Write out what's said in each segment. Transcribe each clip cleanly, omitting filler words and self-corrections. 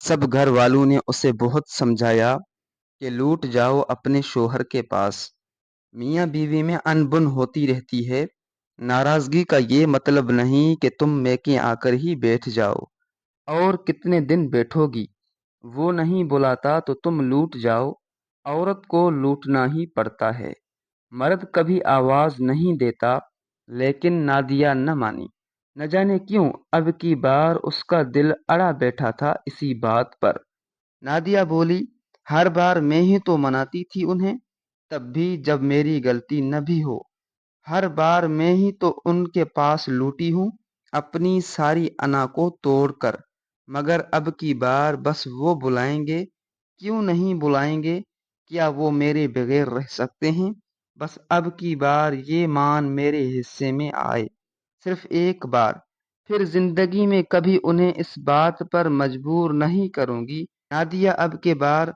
सब घर वालों ने उसे बहुत समझाया कि लौट जाओ अपने शोहर के पास। मियाँ बीवी में अनबन होती रहती है। नाराजगी का ये मतलब नहीं कि तुम मैके आकर ही बैठ जाओ। और कितने दिन बैठोगी? वो नहीं बुलाता तो तुम लूट जाओ। औरत को लूटना ही पड़ता है। मर्द कभी आवाज नहीं देता, लेकिन नादिया न मानी। न जाने क्यों अब की बार उसका दिल अड़ा बैठा था इसी बात पर। नादिया बोली, हर बार मैं ही तो मनाती थी उन्हें, तब भी जब मेरी गलती न भी हो। हर बार मैं ही तो उनके पास लूटी हूँ, अपनी सारी अना को तोड़कर। मगर अब की बार बस वो बुलाएंगे। क्यों नहीं बुलाएंगे? क्या वो मेरे बगैर रह सकते हैं? बस अब की बार ये मान मेरे हिस्से में आए, सिर्फ एक बार। फिर जिंदगी में कभी उन्हें इस बात पर मजबूर नहीं करूंगी। नादिया अब के बार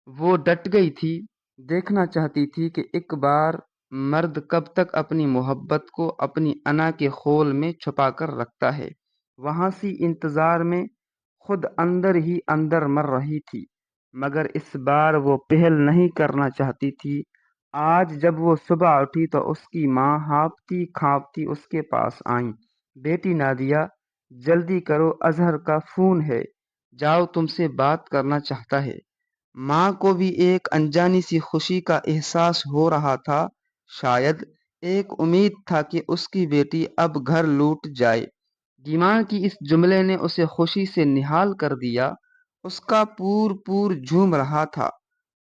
वो डट गई थी। देखना चाहती थी कि एक बार मर्द कब तक अपनी मोहब्बत को अपनी अना के खोल में छुपा कर रखता है। वहां सी इंतजार में खुद अंदर ही अंदर मर रही थी। मगर इस बार वो पहल नहीं करना चाहती थी। आज जब वो सुबह उठी तो उसकी माँ हाँफती खाँपती उसके पास आई। बेटी नादिया, जल्दी करो, अजहर का फोन है, जाओ, तुमसे बात करना चाहता है। माँ को भी एक अनजानी सी खुशी का एहसास हो रहा था। शायद एक उम्मीद था कि उसकी बेटी अब घर लौट जाए। दिमाग की इस जुमले ने उसे खुशी से निहाल कर दिया। उसका पूर पूर झूम रहा था।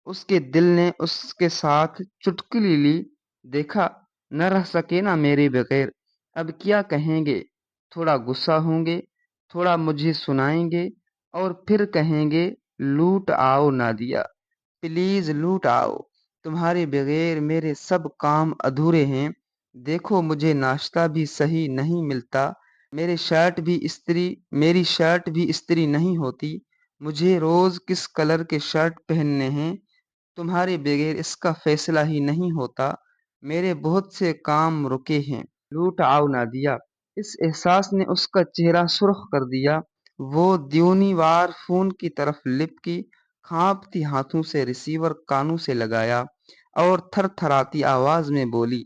उसके दिल ने उसके साथ चुटकुली ली। देखा, न रह सके ना मेरे बगैर। अब क्या कहेंगे? थोड़ा गुस्सा होंगे, थोड़ा मुझे सुनाएंगे, और फिर कहेंगे, लूट आओ नादिया, प्लीज लूट आओ। तुम्हारे बगैर मेरे सब काम अधूरे हैं। देखो, मुझे नाश्ता भी सही नहीं मिलता। मेरी शर्ट भी इस्त्री नहीं होती। मुझे रोज किस कलर के शर्ट पहनने हैं? तुम्हारे बगैर इसका फैसला ही नहीं होता। मेरे बहुत से काम रुके हैं। लूट आओ नादिया। इस एहसास ने उसका चेहरा सुर्ख कर दिया। वो द्योनी वार फोन की तरफ लिपकी, कांपती हाथों से रिसीवर कानों से लगाया और थरथराती आवाज में बोली,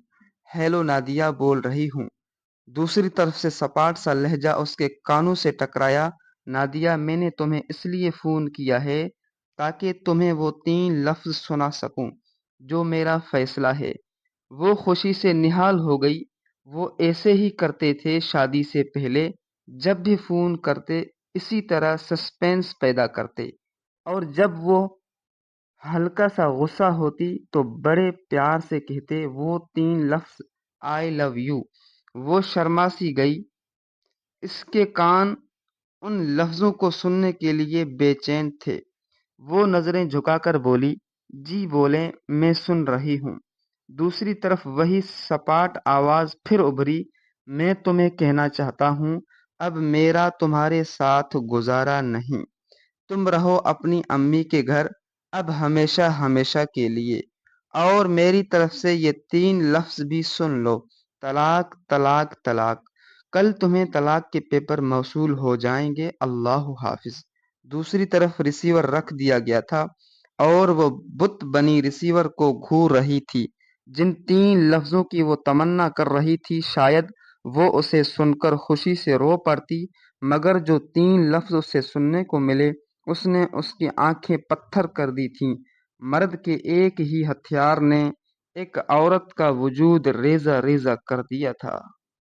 हेलो नादिया, बोल रही हूँ। दूसरी तरफ से सपाट सा लहजा उसके कानों से टकराया। नादिया, मैंने तुम्हें इसलिए फोन किया है ताकि तुम्हें वो 3 लफ्ज सुना सकूं जो मेरा फैसला है। वो खुशी से निहाल हो गई। वो ऐसे ही करते थे शादी से पहले। जब भी फोन करते इसी तरह सस्पेंस पैदा करते। और जब वो हल्का सा गुस्सा होती तो बड़े प्यार से कहते वो 3 लफ्ज, आई लव यू। वो शर्मा सी गई। इसके कान उन लफ्जों को सुनने के लिए बेचैन थे। वो नजरें झुकाकर बोली, जी बोले, मैं सुन रही हूँ। दूसरी तरफ वही सपाट आवाज फिर उभरी, मैं तुम्हें कहना चाहता हूँ, अब मेरा तुम्हारे साथ गुजारा नहीं। तुम रहो अपनी अम्मी के घर, अब हमेशा हमेशा के लिए। और मेरी तरफ से ये 3 लफ्ज भी सुन लो, तलाक तलाक तलाक। कल तुम्हें तलाक के पेपर मौसूल हो जाएंगे। अल्लाह हाफिज। दूसरी तरफ रिसीवर रख दिया गया था और वो बुत बनी रिसीवर को घूर रही थी। जिन 3 लफ्जों की वो तमन्ना कर रही थी, शायद वो उसे सुनकर खुशी से रो पड़ती। मगर जो 3 लफ्ज उसे सुनने को मिले, उसने उसकी आंखें पत्थर कर दी थीं। मर्द के एक ही हथियार ने एक औरत का वजूद रेजा रेजा कर दिया था।